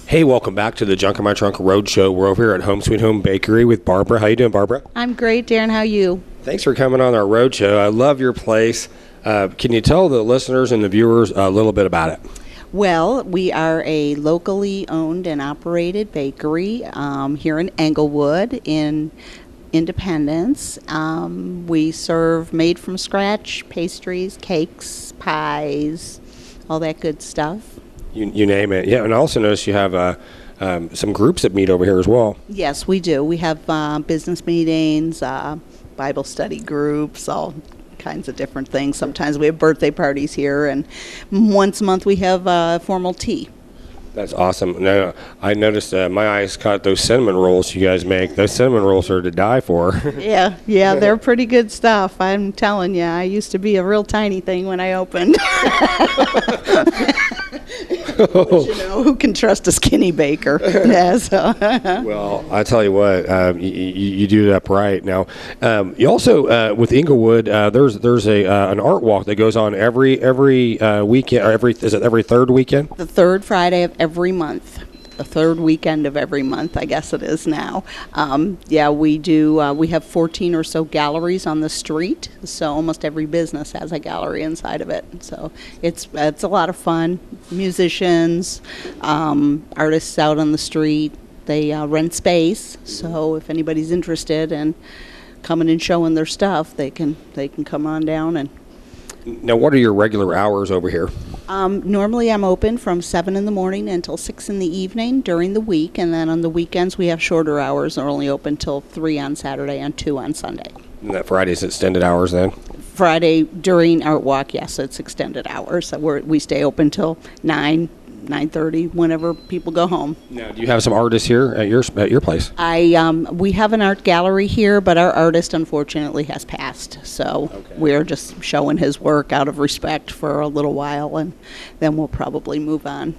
Hey, welcome back to the Junk in My Trunk Roadshow. We're over here at Home Sweet Home Bakery with Barbara. How you doing, Barbara? I'm great, Darren. How are you? Thanks for coming on our roadshow. I love your place. Can you tell the listeners and the viewers a little bit about it? Well, we are a locally owned and operated bakery here in Englewood in Independence. We serve made-from-scratch pastries, cakes, pies, all that good stuff. You name it. Yeah, and I also noticed you have some groups that meet over here as well. Yes, we do. We have business meetings, Bible study groups, all kinds of different things. Sometimes we have birthday parties here, and once a month we have formal tea. That's awesome. Now, I noticed my eyes caught those cinnamon rolls you guys make. Those cinnamon rolls are to die for. Yeah, they're pretty good stuff. I'm telling you, I used to be a real tiny thing when I opened. But, who can trust a skinny baker? Yeah, so. Well, I tell you what, you do it up right. Now, you also with Englewood, there's an art walk that goes on every weekend. Or every third weekend? The third Friday of every month. The third weekend of every month, I guess it is now. We do. We have 14 or so galleries on the street, so almost every business has a gallery inside of it. So it's a lot of fun. Musicians, artists out on the street. They rent space, so if anybody's interested in coming and showing their stuff, they can come on down and. Now, what are your regular hours over here? Normally I'm open from 7 in the morning until 6 in the evening during the week, and then on the weekends we have shorter hours. They're only open till 3 on Saturday and 2 on Sunday. And that Friday's extended hours then? Friday during Art Walk, yes, it's extended hours. So we stay open till 9:30, whenever people go home. Now, do you have some artists here at your place? We have an art gallery here, but our artist unfortunately has passed. So we're just showing his work out of respect for a little while, and then we'll probably move on.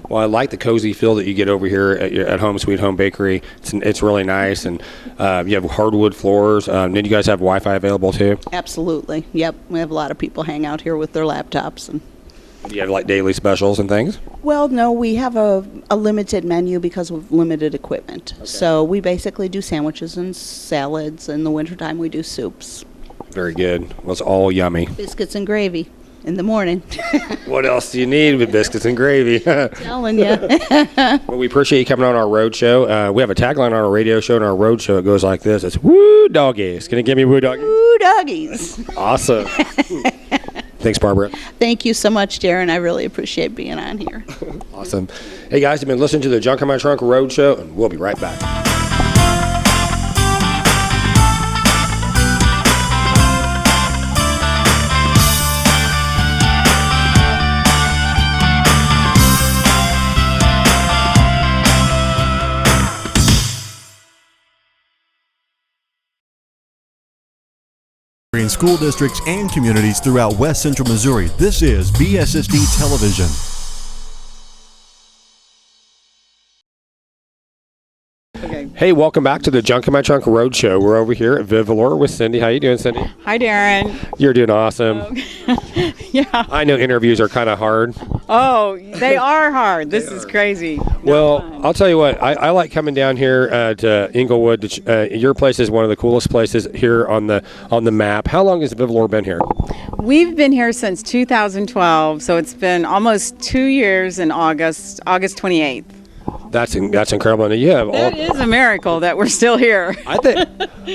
Well, I like the cozy feel that you get over here at Home Sweet Home Bakery. It's really nice, and you have hardwood floors. Did you guys have Wi-Fi available too? Absolutely. Yep. We have a lot of people hang out here with their laptops. And do you have like daily specials and things? Well, no, we have a limited menu because of limited equipment. Okay. So we basically do sandwiches and salads. In the wintertime, we do soups. Very good. Well, it's all yummy. Biscuits and gravy in the morning. What else do you need with biscuits and gravy? Telling you. Well, we appreciate you coming on our road show. We have a tagline on our radio show and our road show. It goes like this. It's woo doggies. Can you give me woo doggies? Woo doggies. Awesome. Thanks, Barbara. Thank you so much, Darren. I really appreciate being on here. Awesome. Hey, guys, you've been listening to the Junk in My Trunk Road Show, and we'll be right back. In school districts and communities throughout West Central Missouri, this is BSSD Television. Okay. Hey, welcome back to the Junk in My Trunk Road Show. We're over here at Viv Valor with Cindy. How you doing, Cindy? Hi, Darren. You're doing awesome. Okay. Yeah. I know interviews are kind of hard. Oh, they are hard. This is crazy. Well, I'll tell you what. I like coming down here to Englewood. Your place is one of the coolest places here on the map. How long has Viv Valor been here? We've been here since 2012, so it's been almost 2 years in August 28th. That's incredible. And you have That is a miracle that we're still here. I think.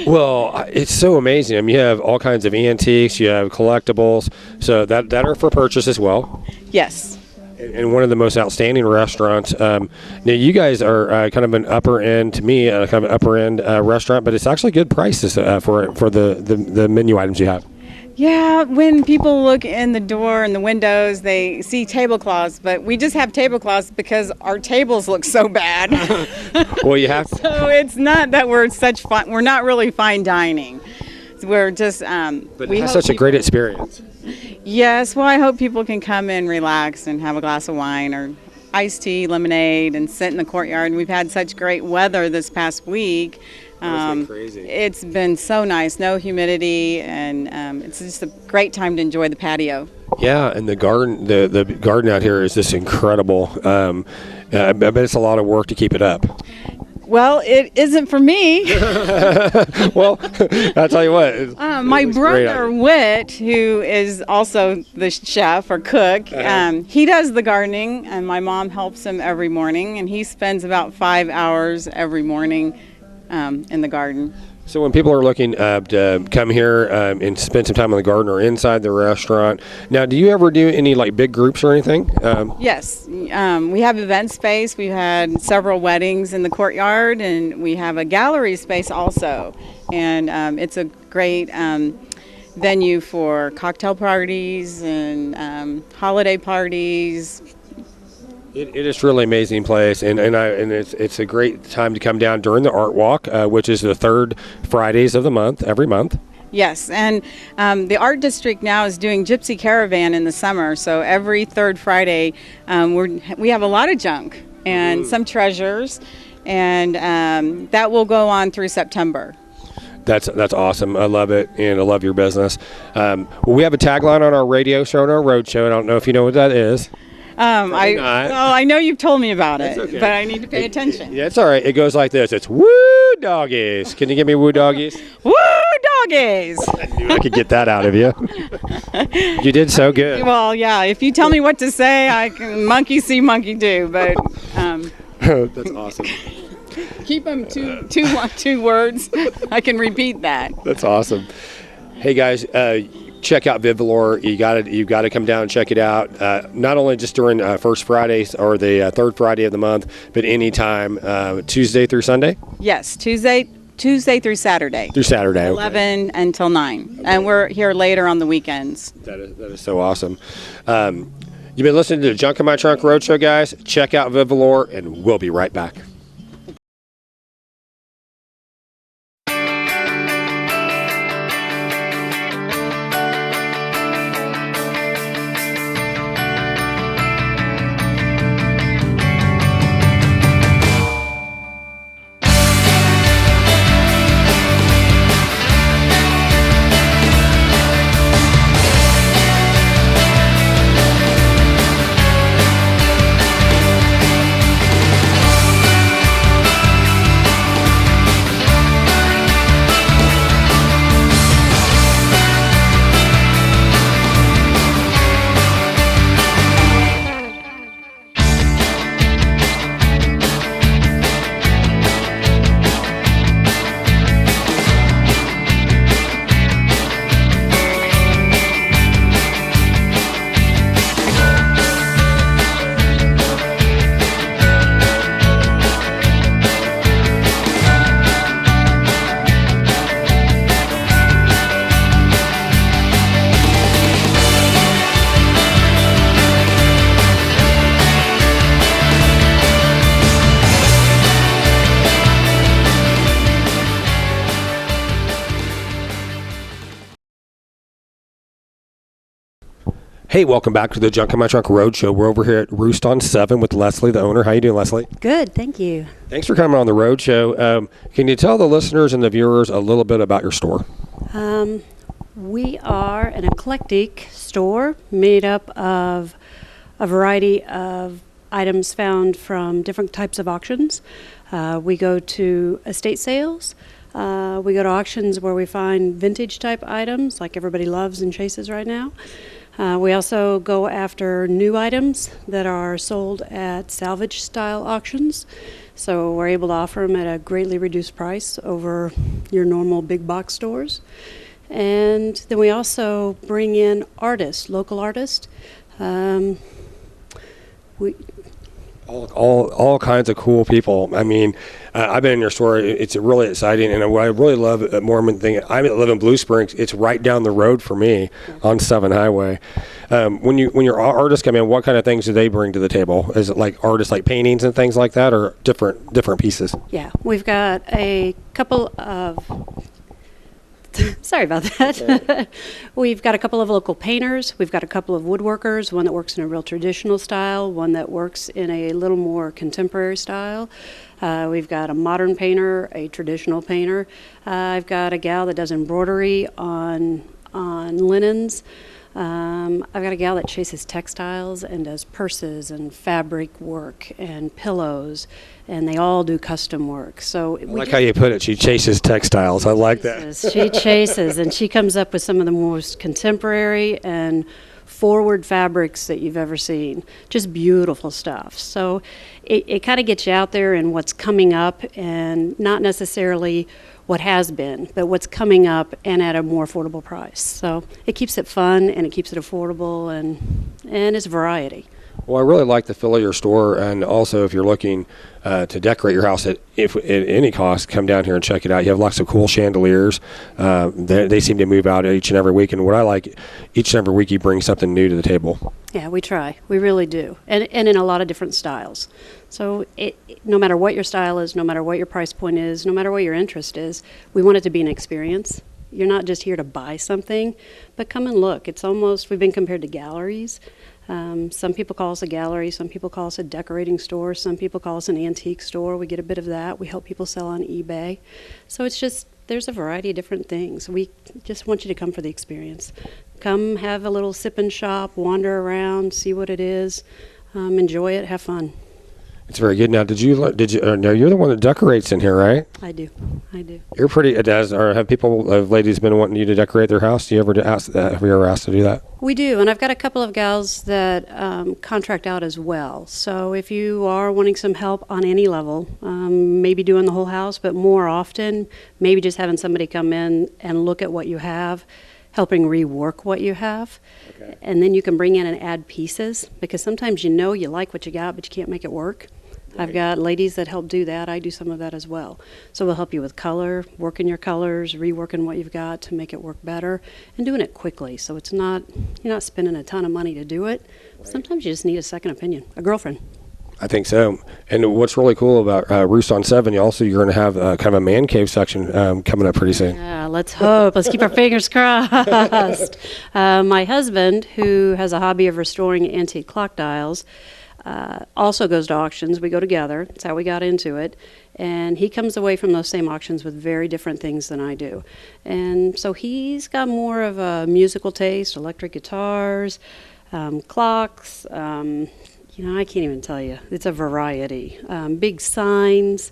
Well, it's so amazing. I mean, you have all kinds of antiques. You have collectibles, so that are for purchase as well. Yes. And one of the most outstanding restaurants. Now, you guys are kind of an upper end, to me, kind of an upper end restaurant, but it's actually good prices for the menu items you have. Yeah, when people look in the door and the windows, they see tablecloths, but we just have tablecloths because our tables look so bad. Well, you have to. So it's not that we're we're not really fine dining. We're just, but we have such a great experience. Yes, well, I hope people can come and relax and have a glass of wine or iced tea, lemonade, and sit in the courtyard. And we've had such great weather this past week That's crazy. It's been so nice, no humidity, and it's just a great time to enjoy the patio. Yeah, and the garden, the garden out here is just incredible. I bet it's a lot of work to keep it up. Well, it isn't for me. Well, I'll tell you what. My brother Whit, who is also the chef or cook, he does the gardening, and my mom helps him every morning, and he spends about 5 hours every morning in the garden. So when people are looking to come here and spend some time in the garden or inside the restaurant, now do you ever do any like big groups or anything? Yes, we have event space. We've had several weddings in the courtyard, and we have a gallery space also. And it's a great venue for cocktail parties and holiday parties. It is really amazing place, and it's a great time to come down during the Art Walk, which is the third Fridays of the month, every month. Yes, and the Art District now is doing Gypsy Caravan in the summer, so every third Friday we have a lot of junk and some treasures, and that will go on through September. That's awesome. I love it, and I love your business. Well, we have a tagline on our radio show and our road show. I don't know if you know what that is. I know you've told me about it, okay. but I need to pay attention. Yeah, it's all right. It goes like this. It's woo doggies. Can you give me woo doggies? Woo doggies! I knew I could get that out of you. You did so good. Well, yeah. If you tell me what to say, I can monkey see, monkey do. But That's awesome. keep them two words. I can repeat that. That's awesome. Hey guys, check out Viv Velour. You got to come down and check it out. Not only just during first Fridays or the third Friday of the month, but anytime, Tuesday through Sunday. Yes, Tuesday through Saturday. Through Saturday. 11 until 9, and we're here later on the weekends. That is so awesome. You've been listening to the Junk in My Trunk Roadshow, guys. Check out Viv Velour, and we'll be right back. Hey, welcome back to the Junk in My Trunk Roadshow. We're over here at Roost on 7 with Leslie, the owner. How you doing, Leslie? Good, thank you. Thanks for coming on the Roadshow. Can you tell the listeners and the viewers a little bit about your store? We are an eclectic store made up of a variety of items found from different types of auctions. We go to estate sales. We go to auctions where we find vintage type items like everybody loves and chases right now. We also go after new items that are sold at salvage style auctions. So we're able to offer them at a greatly reduced price over your normal big box stores. And then we also bring in artists, local artists. All kinds of cool people. I mean, I've been in your store. It's really exciting, and what I really love at Mormon thing. I live in Blue Springs. It's right down the road for me on 7 Highway. When your artists come in, what kind of things do they bring to the table? Is it like artists like paintings and things like that, or different pieces? Yeah, we've got a couple of Sorry about that. We've got a couple of local painters. We've got a couple of woodworkers, one that works in a real traditional style, one that works in a little more contemporary style. We've got a modern painter, a traditional painter. I've got a gal that does embroidery on linens. I've got a gal that chases textiles and does purses and fabric work and pillows, and they all do custom work. So I like how you put it. She chases textiles. I like that. She chases, and she comes up with some of the most contemporary and forward fabrics that you've ever seen. Just beautiful stuff. So it kind of gets you out there in what's coming up, and not necessarily what has been, but what's coming up and at a more affordable price. So it keeps it fun and it keeps it affordable, and it's variety. Well, I really like the feel of your store, and also if you're looking to decorate your house at any cost, come down here and check it out. You have lots of cool chandeliers. They seem to move out each and every week, and what I like, each and every week you bring something new to the table. Yeah, we try. We really do. And in a lot of different styles. So no matter what your style is, no matter what your price point is, no matter what your interest is, we want it to be an experience. You're not just here to buy something, but come and look. It's almost, we've been compared to galleries. Some people call us a gallery, some people call us a decorating store, some people call us an antique store. We get a bit of that. We help people sell on eBay. So it's just, there's a variety of different things. We just want you to come for the experience. Come have a little sip and shop, wander around, see what it is, enjoy it, have fun. It's very good. Now, now you're the one that decorates in here, right? I do. You're pretty, have ladies been wanting you to decorate their house? Do you ever ask that? Have you ever asked to do that? We do, and I've got a couple of gals that contract out as well. So if you are wanting some help on any level, maybe doing the whole house, but more often, maybe just having somebody come in and look at what you have, helping rework what you have. Okay. And then you can bring in and add pieces, because sometimes you like what you got, but you can't make it work. Right. I've got ladies that help do that. I do some of that as well. So we'll help you with color, working your colors, reworking what you've got to make it work better, and doing it quickly. So it's not, you're not spending a ton of money to do it. Right. Sometimes you just need a second opinion, a girlfriend. I think so. And what's really cool about Roost on 7, you're going to have kind of a man cave section coming up pretty soon. Yeah, let's hope. Let's keep our fingers crossed. My husband, who has a hobby of restoring antique clock dials, also goes to auctions. We go together. That's how we got into it. And he comes away from those same auctions with very different things than I do. And so he's got more of a musical taste, electric guitars, clocks, I can't even tell you. It's a variety. Big signs,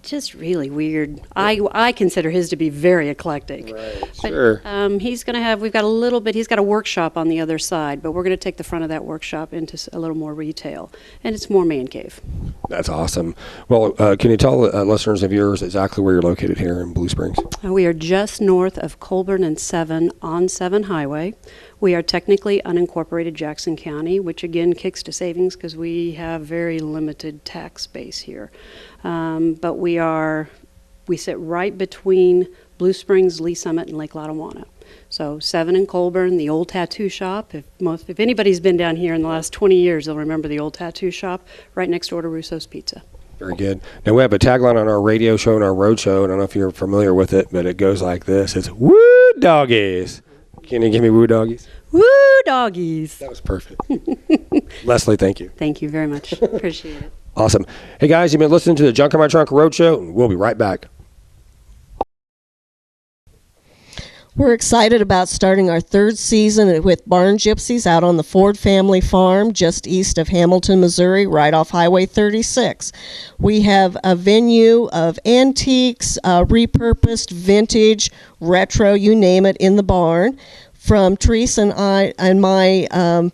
just really weird. I consider his to be very eclectic. Right, but, sure. We've got a little bit, he's got a workshop on the other side, but we're going to take the front of that workshop into a little more retail. And it's more man cave. That's awesome. Well, can you tell listeners of yours exactly where you're located here in Blue Springs? We are just north of Colburn and 7 on 7 Highway. We are technically unincorporated Jackson County, which again kicks to savings because we have very limited tax base here. But we sit right between Blue Springs, Lee Summit, and Lake Lotawana. So 7 in Colburn, the old tattoo shop. If anybody's been down here in the last 20 years, they'll remember the old tattoo shop right next door to Russo's Pizza. Very good. Now, we have a tagline on our radio show and our road show, and I don't know if you're familiar with it, but it goes like this. It's, "Woo doggies." Can you give me woo doggies? Woo doggies. That was perfect. Leslie, thank you. Thank you very much. Appreciate it. Awesome. Hey, guys, you've been listening to the Junk in My Trunk Road Show, and we'll be right back. We're excited about starting our third season with Barn Gypsies out on the Ford family farm just east of Hamilton, Missouri, right off Highway 36. We have a venue of antiques, repurposed, vintage, retro, you name it, in the barn. From Teresa and my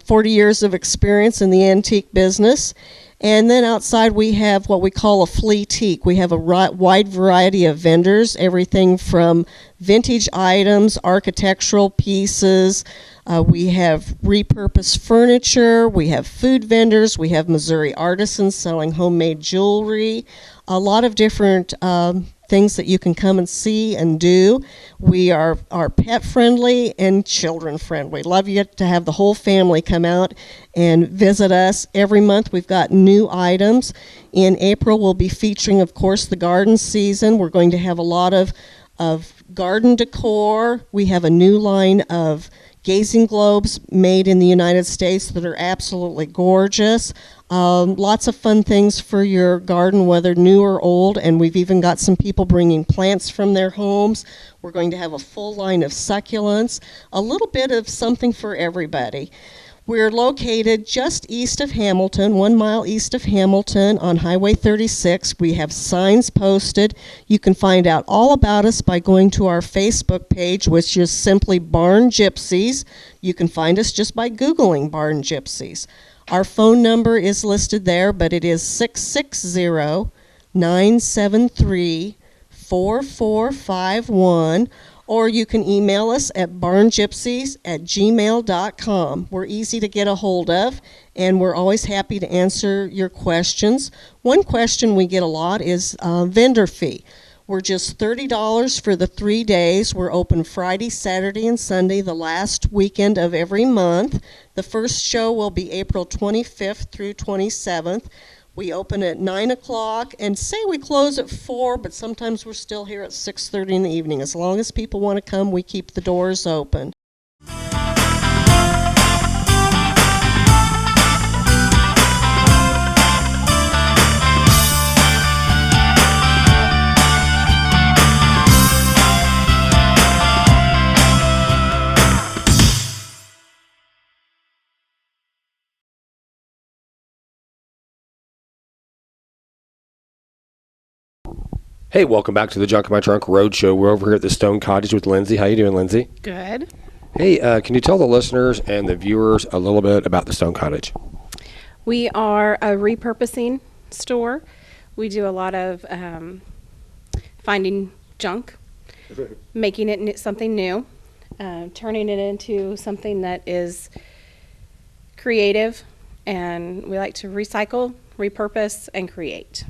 40 years of experience in the antique business. And then outside we have what we call a flea-teak. We have a wide variety of vendors, everything from vintage items, architectural pieces. We have repurposed furniture. We have food vendors. We have Missouri artisans selling homemade jewelry. A lot of different things that you can come and see and do. We are pet friendly and children friendly. Love you to have the whole family come out and visit us. Every month we've got new items. In April we'll be featuring, of course, the garden season. We're going to have a lot of of garden decor. We have a new line of gazing globes made in the United States that are absolutely gorgeous. Lots of fun things for your garden, whether new or old, and we've even got some people bringing plants from their homes. We're going to have a full line of succulents, a little bit of something for everybody. We're located just east of Hamilton, 1 mile east of Hamilton on Highway 36. We have signs posted. You can find out all about us by going to our Facebook page, which is simply Barn Gypsies. You can find us just by Googling Barn Gypsies. Our phone number is listed there, but it is 660-973-4451. Or you can email us at barngypsies@gmail.com. We're easy to get a hold of, and we're always happy to answer your questions. One question we get a lot is vendor fee. We're just $30 for the 3 days. We're open Friday, Saturday, and Sunday, the last weekend of every month. The first show will be April 25th through 27th. We open at 9 o'clock and say we close at 4, but sometimes we're still here at 6:30 in the evening. As long as people want to come, we keep the doors open. Hey, welcome back to the Junk in My Trunk Roadshow. We're over here at the Stone Cottage with Lindsay. How you doing, Lindsay? Good. Hey, can you tell the listeners and the viewers a little bit about the Stone Cottage? We are a repurposing store. We do a lot of finding junk, making it something new, turning it into something that is creative, and we like to recycle, repurpose, and create.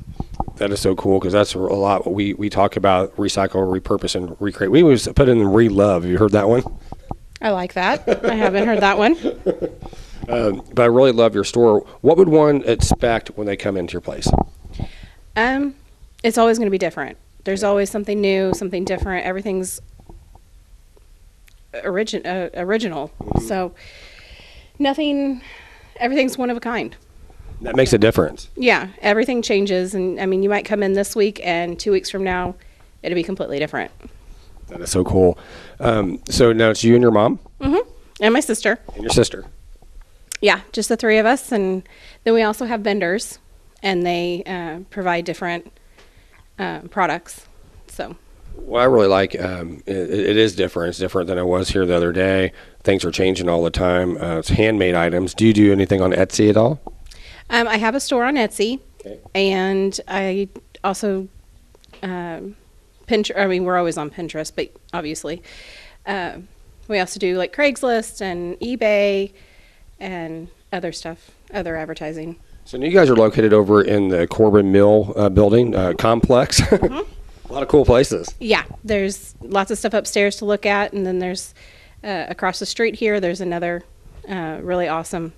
That is so cool because that's a lot what we talk about: recycle, repurpose, and recreate. We always put in re-love. Have you heard that one? I like that. I haven't heard that one. But I really love your store. What would one expect when they come into your place? It's always going to be different. There's always something new, something different. Everything's original. So everything's one of a kind. That makes a difference. Yeah, everything changes, and I mean, you might come in this week, and 2 weeks from now, it'll be completely different. That is so cool. So now it's you and your mom And my sister. and your sister. Yeah, just the three of us, and then we also have vendors, and they provide different products. So. Well, I really like it is different. It's different than it was here the other day. Things are changing all the time. It's handmade items. Do you do anything on Etsy at all? I have a store on Etsy, Okay. and I also Pinterest. I mean, we're always on Pinterest, but obviously, we also do like Craigslist and eBay and other stuff, other advertising. So you guys are located over in the Corbin Mill building complex. A lot of cool places. Yeah, there's lots of stuff upstairs to look at, and then there's across the street here. There's another really awesome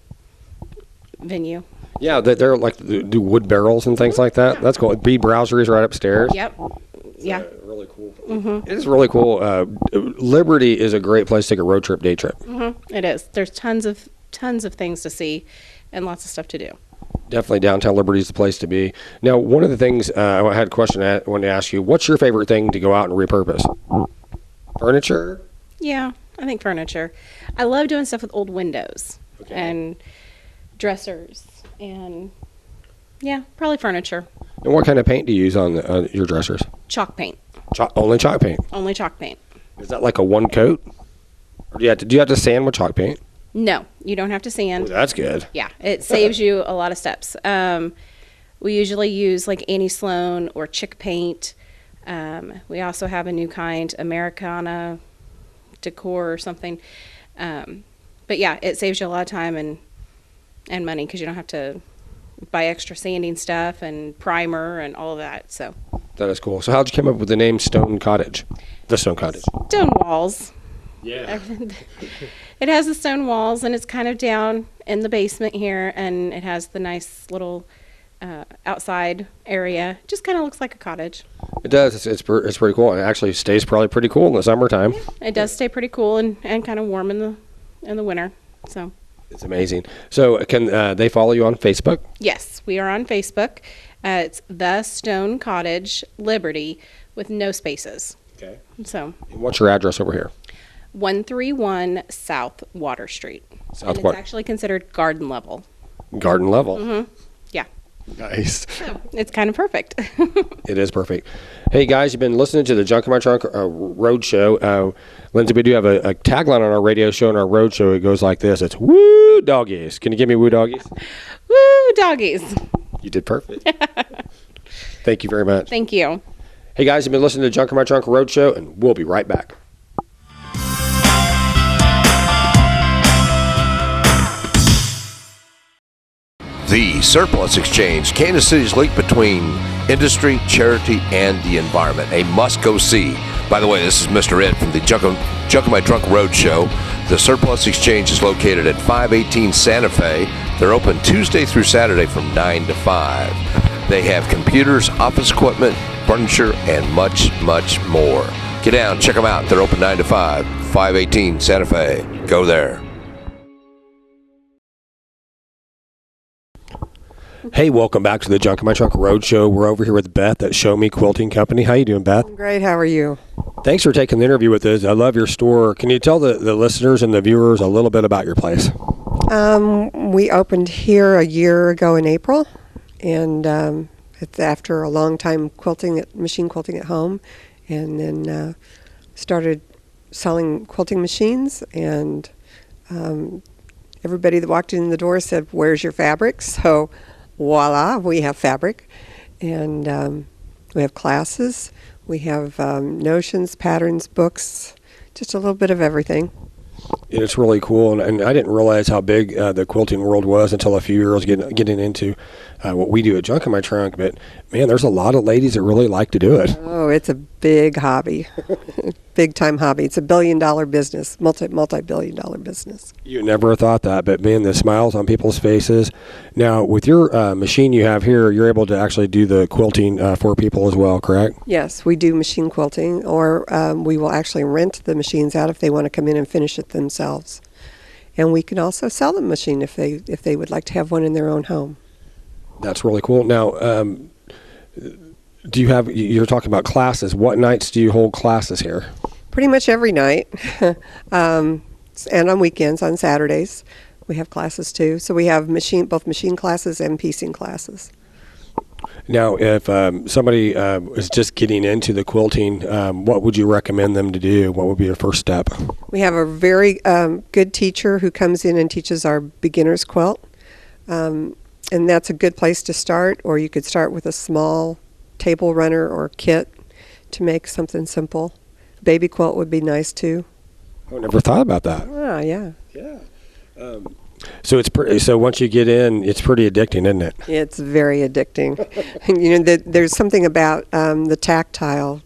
venue. Yeah, they're like do wood barrels and things like that. That's cool. Bee Browseries right upstairs. Yep. Yeah. Really cool. It is really cool. Liberty is a great place to take a road trip, day trip. It is. There's tons of things to see, and lots of stuff to do. Definitely downtown Liberty is the place to be. Now, one of the things I had a question I wanted to ask you: what's your favorite thing to go out and repurpose? Furniture. Yeah, I think furniture. I love doing stuff with old windows and dressers, and yeah, probably furniture. And what kind of paint do you use on your dressers? Chalk paint. Only chalk paint. Only chalk paint. Is that like a one coat? Or do you have to sand with chalk paint? No, you don't have to Oh, sand. that's good. Yeah, it saves you a lot of steps. We usually use like Annie Sloan or Chick paint. We also have a new kind, Americana Decor or something. But yeah, it saves you a lot of time and money because you don't have to buy extra sanding stuff and primer and all of that. So That is cool. So how'd you come up with the name Stone Cottage? The Stone Cottage. stone walls. Yeah. It has the stone walls, and it's kind of down in the basement here, and it has the nice little outside area. Just kind of looks like a cottage. It does. It's pretty cool. It actually stays probably pretty cool in the summertime. It does stay pretty cool and kind of warm in the winter. So It's amazing. So can they follow you on Facebook? yes, we are on Facebook. It's The Stone Cottage Liberty with no spaces. Okay. So And what's your address over here? 131 South Water Street. South And it's Water. actually considered garden level. Garden level. Yeah. Nice. So it's kind of perfect. It is perfect. Hey guys, you've been listening to the Junk in My Trunk Road Show. Lindsay, we do have a tagline on our radio show and our road show. It goes like this: "It's woo doggies." Can you give me woo doggies? Woo, doggies. You did perfect. Thank you very much. Thank you. Hey guys, you've been listening to Junk in My Trunk Road Show, and we'll be right back. The Surplus Exchange, Kansas City's link between industry, charity, and the environment. A must-go see. By the way, this is Mr. Ed from the Junk in My Trunk Road Show. The Surplus Exchange is located at 518 Santa Fe. They're open Tuesday through Saturday from 9 to 5. They have computers, office equipment, furniture, and much, much more. Get down, check them out. They're open 9 to 5, 518 Santa Fe. Go there. Hey, welcome back to the Junk in My Trunk Road Show. We're over here with Beth at Show Me Quilting Company. How you doing, Beth? Great, how are you? Thanks for taking the interview with us. I love your store. Can you tell the listeners and the viewers a little bit about your place? We opened here a year ago in April, and it's after a long time machine quilting at home, and then started selling quilting machines, and everybody that walked in the door said, "Where's your fabric?" So voila, we have fabric, and we have classes, we have notions, patterns, books, just a little bit of everything. It's really cool, and I didn't realize how big the quilting world was until a few years getting into what we do at Junk in My Trunk. But man, there's a lot of ladies that really like to do it. Oh, it's a big hobby, big time hobby. It's $1 billion business, multi-billion dollar business. You never thought that, but man, the smiles on people's faces. Now, with your machine you have here, you're able to actually do the quilting for people as well, correct? Yes, we do machine quilting, or we will actually rent the machines out if they want to come in and finish it themselves. And we can also sell the machine if they would like to have one in their own home. That's really cool. Now, you're talking about classes. What nights do you hold classes here? Pretty much every night, and on weekends, on Saturdays, we have classes too. So we have both machine classes and piecing classes. Now, if somebody is just getting into the quilting, what would you recommend them to do? What would be your first step? We have a very good teacher who comes in and teaches our beginner's quilt. And that's a good place to start, or you could start with a small table runner or kit to make something simple. Baby quilt would be nice too. I never thought about that. Ah, yeah. Yeah. So it's so once you get in, it's pretty addicting, isn't it? It's very addicting. There's something about the tactile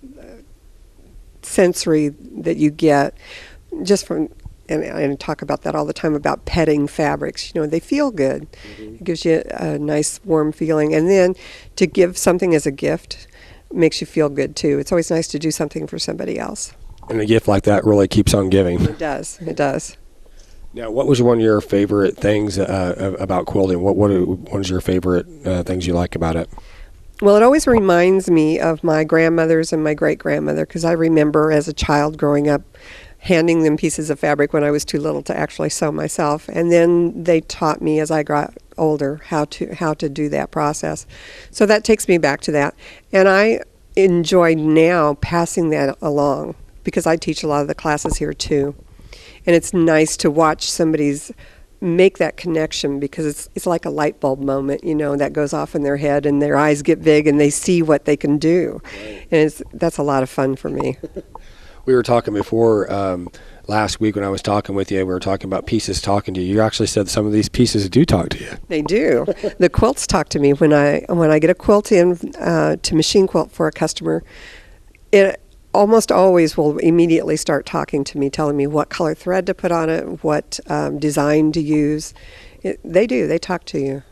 sensory that you get just from. And I talk about that all the time about petting fabrics. They feel good. Mm-hmm. It gives you a nice warm feeling. And then to give something as a gift makes you feel good too. It's always nice to do something for somebody else. And a gift like that really keeps on giving. It does. It does. Now, what was one of your favorite things about quilting? What was your favorite things you like about it? Well, it always reminds me of my grandmothers and my great-grandmother, because I remember as a child growing up handing them pieces of fabric when I was too little to actually sew myself, and then they taught me as I got older how to do that process. So that takes me back to that, and I enjoy now passing that along because I teach a lot of the classes here too, and it's nice to watch somebody's make that connection, because it's like a light bulb moment, that goes off in their head and their eyes get big and they see what they can do. Right. And that's a lot of fun for me. We were talking before last week when I was talking with you. We were talking about pieces talking to you. You actually said some of these pieces do talk to you. They do. The quilts talk to me when I get a quilt in to machine quilt for a customer. It almost always will immediately start talking to me, telling me what color thread to put on it, what design to use. They do. They talk to you.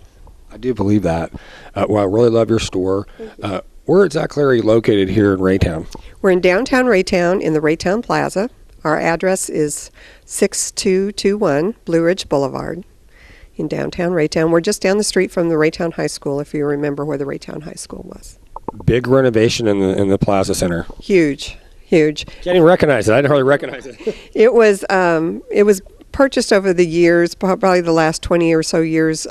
I do believe that. Well, I really love your store. Where exactly are you located here in Raytown? We're in downtown Raytown in the Raytown Plaza. Our address is 6221 Blue Ridge Boulevard in downtown Raytown. We're just down the street from the Raytown High School, if you remember where the Raytown High School was. Big renovation in the Plaza Center. Huge. Can't even recognize it. I didn't hardly recognize it. It was purchased over the years, probably the last 20 or so years,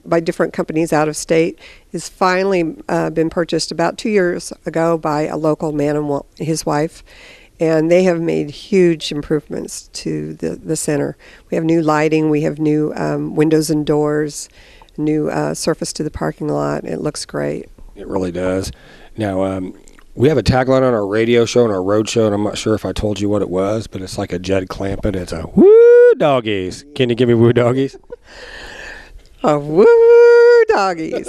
by different companies out of state. It's finally been purchased about 2 years ago by a local man and his wife, and they have made huge improvements to the center. We have new lighting, we have new windows and doors, new surface to the parking lot. It looks great. It really does. Now, we have a tagline on our radio show and our road show, and I'm not sure if I told you what it was, but it's like a Jed Clampett. It's a woo doggies. Can you give me woo doggies? Woo doggies.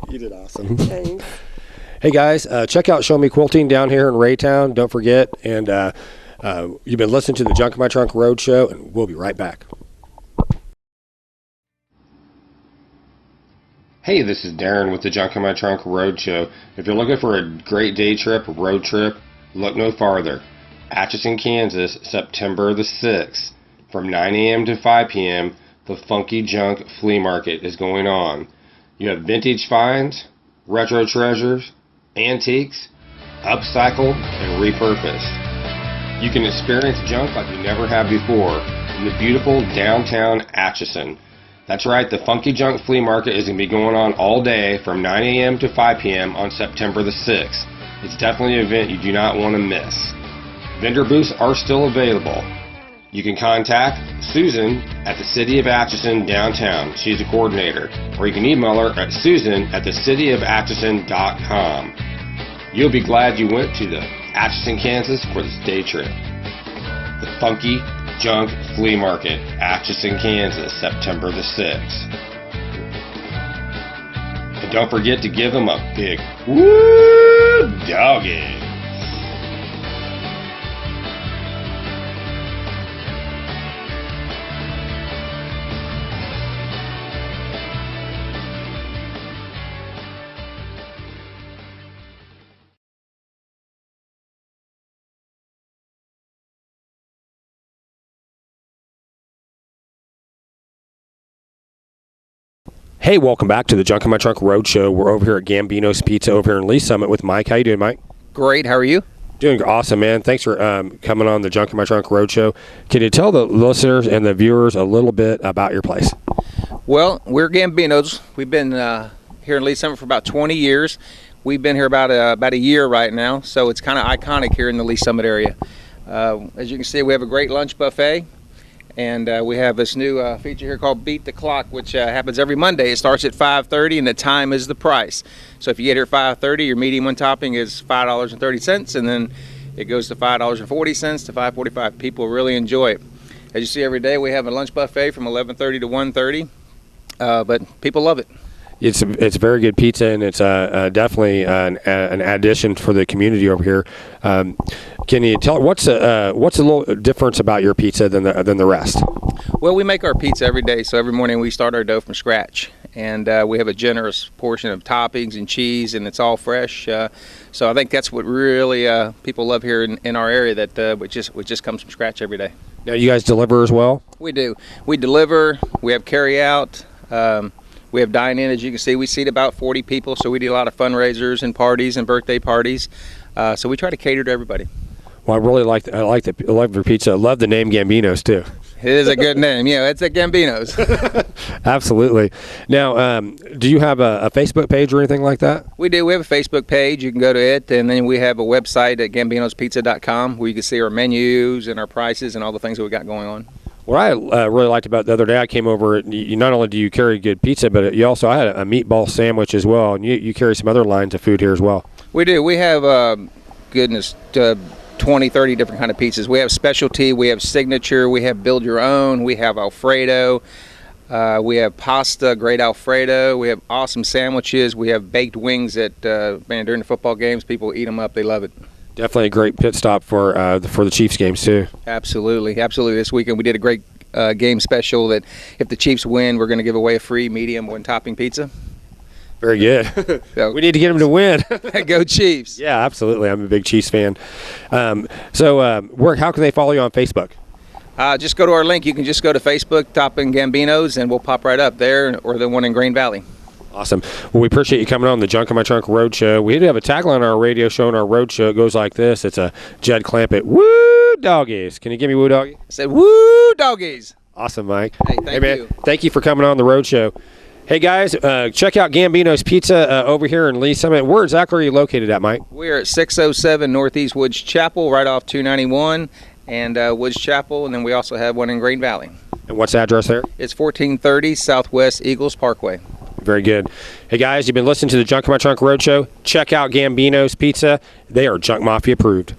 You did awesome. Thanks. Hey guys, check out Show Me Quilting down here in Raytown. Don't forget, and you've been listening to the Junk in My Trunk Road Show, and we'll be right back. Hey, this is Darren with the Junk in My Trunk Road Show. If you're looking for a great day trip or road trip, look no farther. Atchison, Kansas, September the 6th. From 9 a.m. to 5 p.m., the Funky Junk Flea Market is going on. You have vintage finds, retro treasures, antiques, upcycled, and repurposed. You can experience junk like you never have before in the beautiful downtown Atchison. That's right, the Funky Junk Flea Market is going to be going on all day from 9 a.m. to 5 p.m. on September the 6th. It's definitely an event you do not want to miss. Vendor booths are still available. You can contact Susan at the City of Atchison downtown. She's a coordinator. Or you can email her at susan@thecityofatchison.com. You'll be glad you went to the Atchison, Kansas for this day trip. The Funky Junk Flea Market, Atchison, Kansas, September the 6th. And don't forget to give them a big woo doggy. Hey, welcome back to the Junk in My Trunk Road Show. We're over here at Gambino's Pizza over here in Lee Summit with Mike. How you doing, Mike? Great. How are you? Doing awesome, man. Thanks for coming on the Junk in My Trunk Road Show. Can you tell the listeners and the viewers a little bit about your place? Well, we're Gambino's. We've been here in Lee Summit for about 20 years. We've been here about a year right now, so it's kind of iconic here in the Lee Summit area. As you can see, we have a great lunch buffet. And we have this new feature here called Beat the Clock, which happens every Monday. It starts at 5:30, and the time is the price. So if you get here at 5:30, your medium one topping is $5.30, and then it goes to $5.40 to $5.45. People really enjoy it. As you see every day, we have a lunch buffet from 11:30 to 1:30, but people love it. It's very good pizza, and it's definitely an addition for the community over here. Can you tell what's a little difference about your pizza than the rest? Well, we make our pizza every day, so every morning we start our dough from scratch, and we have a generous portion of toppings and cheese, and it's all fresh. So I think that's what really people love here in our area, that which just comes from scratch every day. Now, you guys deliver as well? We do. We deliver. We have carry out. We have dine-in. As you can see, we seat about 40 people, so we do a lot of fundraisers and parties and birthday parties. So we try to cater to everybody. Well, I really like your pizza. I love the name Gambino's too. It is a good name. Yeah, it's at Gambino's. Absolutely. Now, do you have a Facebook page or anything like that? We do. We have a Facebook page. You can go to it, and then we have a website at gambinospizza.com where you can see our menus and our prices and all the things that we got going on. What I really liked about the other day, I came over, you not only do you carry good pizza, but you also, I had a meatball sandwich as well, and you carry some other lines of food here as well. We do. We have, 20, 30 different kind of pizzas. We have specialty, we have signature, we have build your own, we have Alfredo, we have pasta, great Alfredo, we have awesome sandwiches, we have baked wings that, during the football games, people eat them up, they love it. Definitely a great pit stop for the Chiefs games too. Absolutely. This weekend we did a great game special that if the Chiefs win, we're going to give away a free medium one topping pizza. Very good. So, We need to get them to win. go Chiefs. Yeah, absolutely. I'm a big Chiefs fan. How can they follow you on Facebook? Just go to our link. You can just go to Facebook, Topping Gambinos, and we'll pop right up there, or the one in Green Valley. Awesome. Well, we appreciate you coming on the Junk in My Trunk Road Show. We do have a tagline on our radio show and our road show. It goes like this. It's a Jed Clampett, woo doggies. Can you give me woo doggy? I said, woo, doggies. Awesome, Mike. Hey, thank man, you. Thank you for coming on the road show. Hey, guys, check out Gambino's Pizza over here in Lee Summit. Where exactly are you located at, Mike? We're at 607 Northeast Woods Chapel, right off 291 and Woods Chapel, and then we also have one in Green Valley. And what's the address there? It's 1430 Southwest Eagles Parkway. Very good. Hey, guys, you've been listening to the Junk in My Trunk Road Show. Check out Gambino's Pizza. They are Junk Mafia approved.